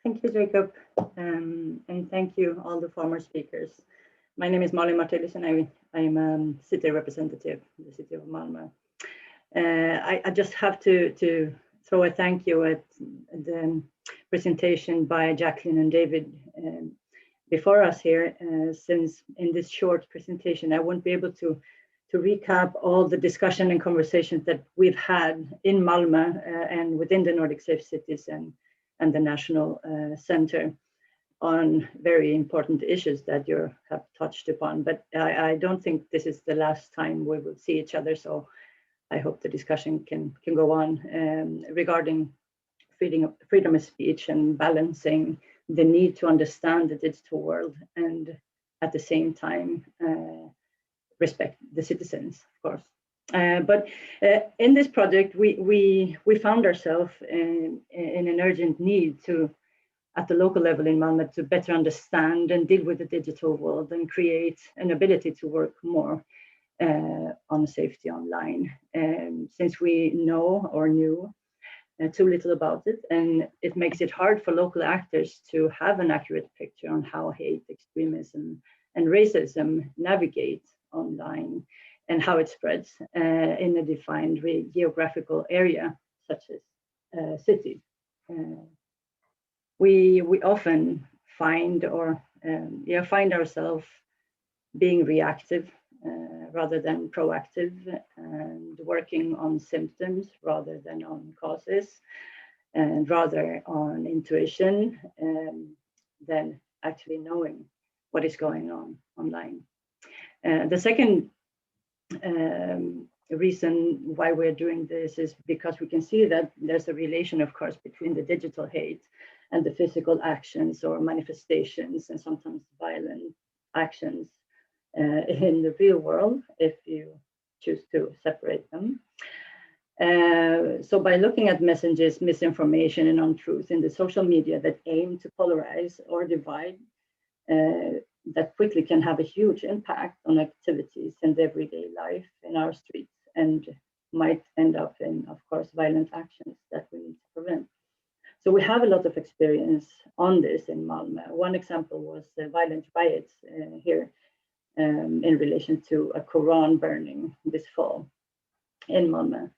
Thank you, Jacob, and thank you all the former speakers. My name is Malin Martelius, and I'm a city representative in the city of Malmö. I just have to throw a thank you at the presentation by Jacqueline and David before us here, since in this short presentation I won't be able to recap all the discussion and conversations that we've had in Malmö and within the Nordic Safe Cities and the National Center on very important issues that you have touched upon. But I don't think this is the last time we will see each other, so I hope the discussion can go on regarding freedom of speech and balancing the need to understand the digital world and at the same time respect the citizens, of course. But in this project, we found ourselves in an urgent need to, at the local level in Malmö, to better understand and deal with the digital world and create an ability to work more on safety online. Since we know or knew too little about it, and it makes it hard for local actors to have an accurate picture on how hate, extremism, and racism navigate online and how it spreads in a defined geographical area, such as cities. We often find ourselves being reactive rather than proactive, and working on symptoms rather than on causes, and rather on intuition than actually knowing what is going on online. The second reason why we're doing this is because we can see that there's a relation, of course, between the digital hate and the physical actions or manifestations and sometimes violent actions in the real world, if you choose to separate them. So by looking at messages, misinformation, and untruth in the social media that aim to polarize or divide, that quickly can have a huge impact on activities in the everyday life in our streets, and might end up in, of course, violent actions that we need to prevent. So we have a lot of experience on this in Malmö. One example was the violent riots here in relation to a Quran burning this fall in Malmö.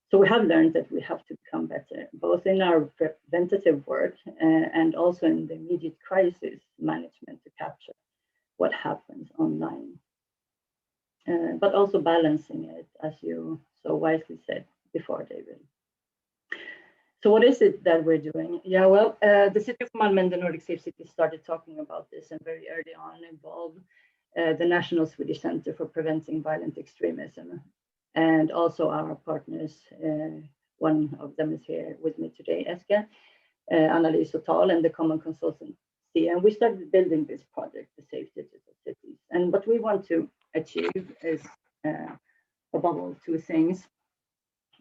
So we have learned that we have to become better, both in our preventative work and also in the immediate crisis management to capture what happens online. But also balancing it, as you so wisely said before, David. So what is it that we're doing? Yeah, well, the city of Malmö and the Nordic Safe Cities started talking about this, and very early on involved the National Swedish Center for Preventing Violent Extremism, and also our partners. One of them is here with me today, Eske, Analyse Total, and the Common Consultancy. And we started building this project, the Safe Digital Cities. And what we want to achieve is, above all, two things.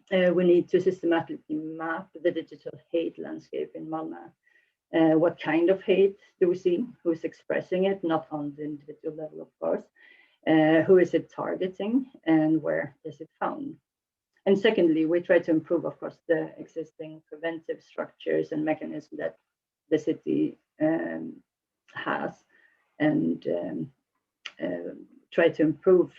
We need to systematically map the digital hate landscape in Malmö. What kind of hate do we see? Who is expressing it? Not on the individual level, of course. Who is it targeting, and where is it found? And secondly, we try to improve, of course, the existing preventive structures and mechanisms that the city has, and try to improve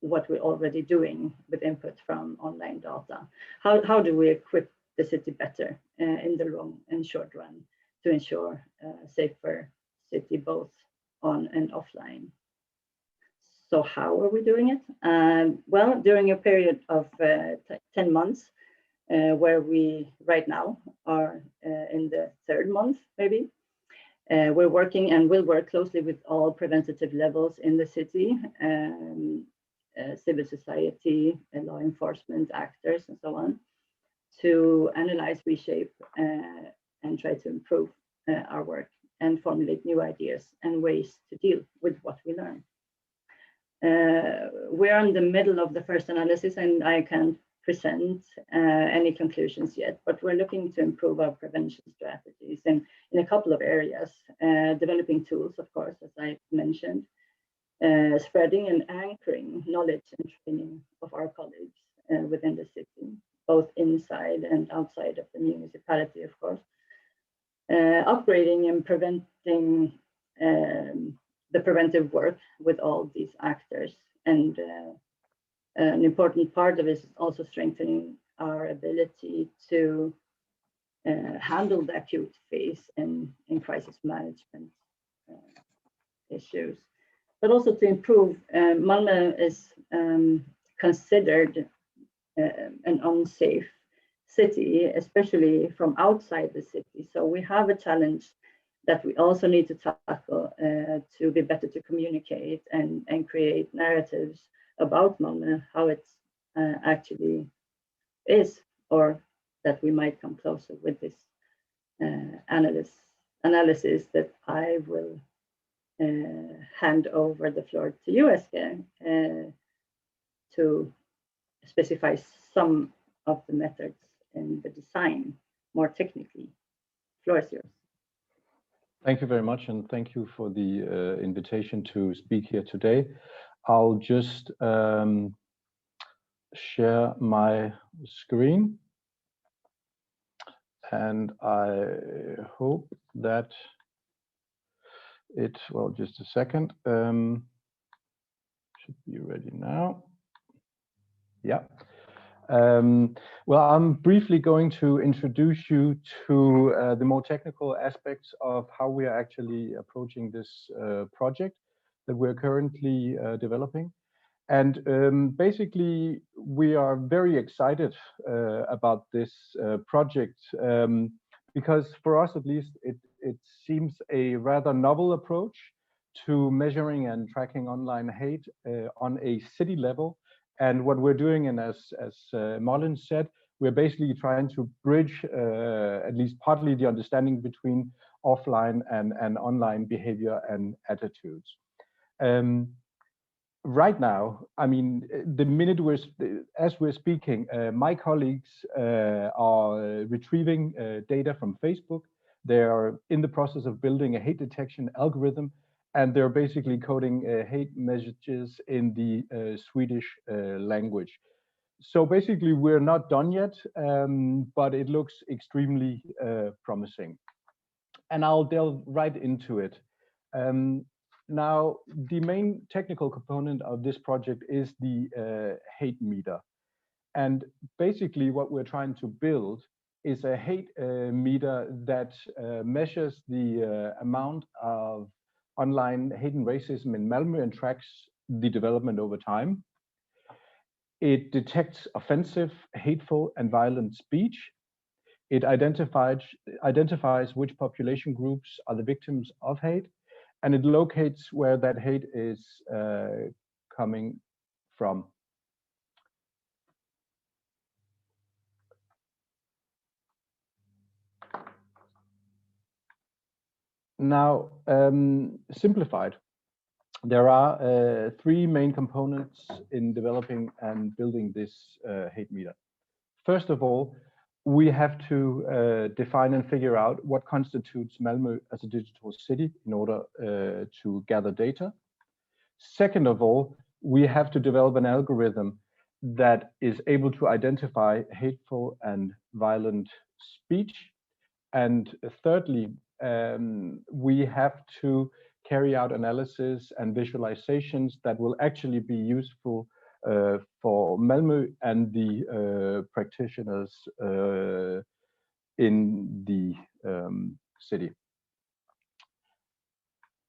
what we're already doing with input from online data. How do we equip the city better in the long and short run to ensure a safer city, both on and offline? So how are we doing it? Well, during a period of 10 months, where we right now are in the third month, maybe, we're working and will work closely with all preventative levels in the city, civil society, law enforcement actors, and so on, to analyze, reshape, and try to improve our work and formulate new ideas and ways to deal with what we learn. We're in the middle of the first analysis, and I can't present any conclusions yet, but we're looking to improve our prevention strategies in a couple of areas, developing tools, of course, as I mentioned, spreading and anchoring knowledge and training of our colleagues within the city, both inside and outside of the municipality, of course, upgrading and preventing the preventive work with all these actors. And an important part of it is also strengthening our ability to handle the acute phase in crisis management issues, but also to improve. Malmö is considered an unsafe city, especially from outside the city. So we have a challenge that we also need to tackle to be better to communicate and create narratives about Malmö, how it actually is, or that we might come closer with this analysis that I will hand over the floor to you, Eske, to specify some of the methods in the design more technically. The floor is yours. Thank you very much, and thank you for the invitation to speak here today. I'll just share my screen, and I hope that it, well, just a second, should be ready now. Yeah. Well, I'm briefly going to introduce you to the more technical aspects of how we are actually approaching this project that we're currently developing. And basically, we are very excited about this project because for us, at least, it seems a rather novel approach to measuring and tracking online hate on a city level. And what we're doing, and as Malin said, we're basically trying to bridge at least partly the understanding between offline and online behavior and attitudes. Right now, I mean, the minute as we're speaking, my colleagues are retrieving data from Facebook. They are in the process of building a hate detection algorithm, and they're basically coding hate messages in the Swedish language. So basically, we're not done yet, but it looks extremely promising. And I'll delve right into it. Now, the main technical component of this project is the hate meter. And basically, what we're trying to build is a hate meter that measures the amount of online hate and racism in Malmö and tracks the development over time. It detects offensive, hateful, and violent speech. It identifies which population groups are the victims of hate, and it locates where that hate is coming from. Now, simplified, there are three main components in developing and building this hate meter. First of all, we have to define and figure out what constitutes Malmö as a digital city in order to gather data. Second of all, we have to develop an algorithm that is able to identify hateful and violent speech. And thirdly, we have to carry out analysis and visualizations that will actually be useful for Malmö and the practitioners in the city.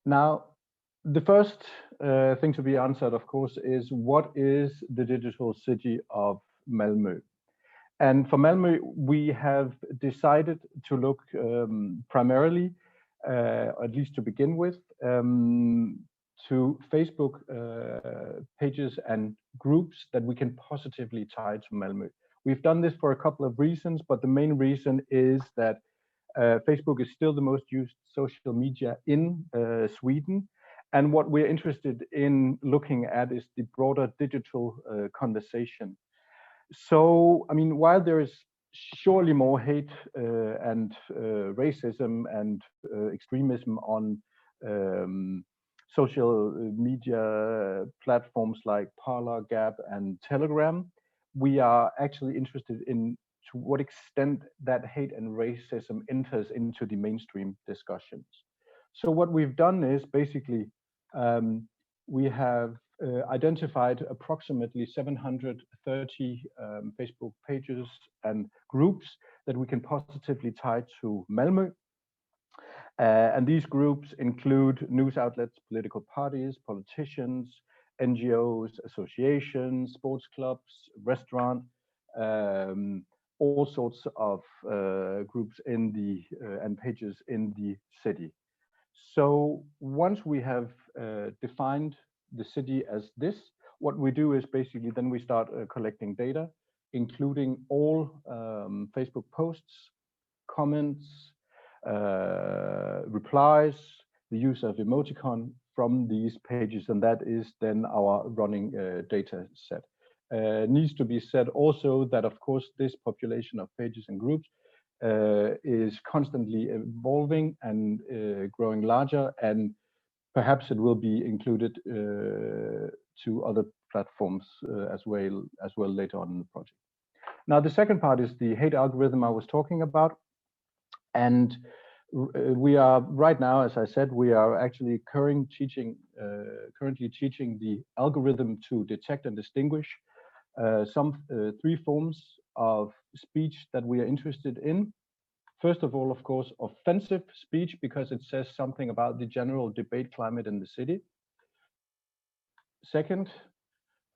Now, the first thing to be answered, of course, is what is the digital city of Malmö? And for Malmö, we have decided to look primarily, at least to begin with, to Facebook pages and groups that we can positively tie to Malmö. We've done this for a couple of reasons, but the main reason is that Facebook is still the most used social media in Sweden. And what we're interested in looking at is the broader digital conversation. So, I mean, while there is surely more hate and racism and extremism on social media platforms like Parler, Gab, and Telegram, we are actually interested in to what extent that hate and racism enters into the mainstream discussions. So what we've done is basically we have identified approximately 730 Facebook pages and groups that we can positively tie to Malmö. And these groups include news outlets, political parties, politicians, NGOs, associations, sports clubs, restaurants, all sorts of groups in the and pages in the city. So once we have defined the city as this, what we do is basically then we start collecting data, including all Facebook posts, comments, replies, the use of emoticon from these pages, and that is then our running data set. Needs to be said also that, of course, this population of pages and groups is constantly evolving and growing larger, and perhaps it will be included to other platforms as well later on in the project. Now, the second part is the hate algorithm I was talking about. And we are right now, as I said, we are actually currently teaching the algorithm to detect and distinguish some three forms of speech that we are interested in. First of all, of course, offensive speech, because it says something about the general debate climate in the city. Second,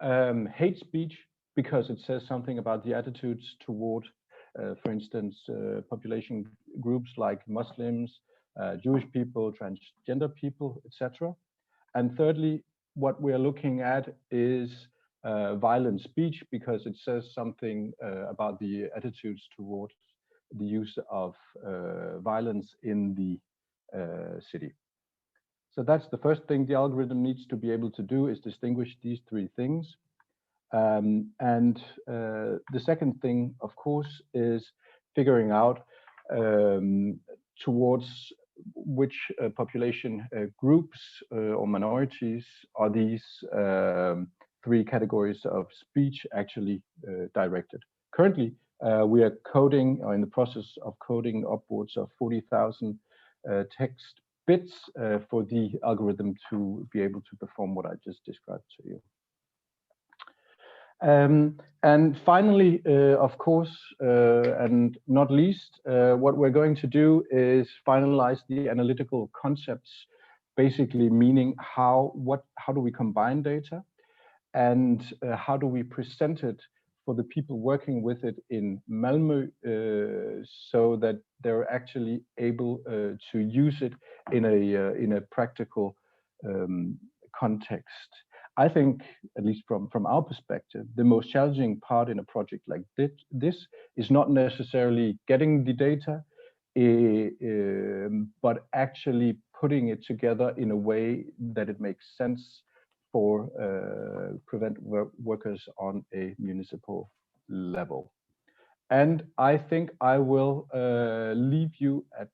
hate speech, because it says something about the attitudes toward, for instance, population groups like Muslims, Jewish people, transgender people, etc. And thirdly, what we are looking at is violent speech, because it says something about the attitudes towards the use of violence in the city. So that's the first thing the algorithm needs to be able to do, is distinguish these three things. And the second thing, of course, is figuring out towards which population groups or minorities are these three categories of speech actually directed. Currently, we are coding, or in the process of coding, upwards of 40,000 text bits for the algorithm to be able to perform what I just described to you. And finally, of course, and not least, what we're going to do is finalize the analytical concepts, basically meaning how do we combine data, and how do we present it for the people working with it in Malmö, so that they're actually able to use it in a practical context. I think, at least from our perspective, the most challenging part in a project like this is not necessarily getting the data, but actually putting it together in a way that it makes sense for prevent workers on a municipal level. And I think I will leave you at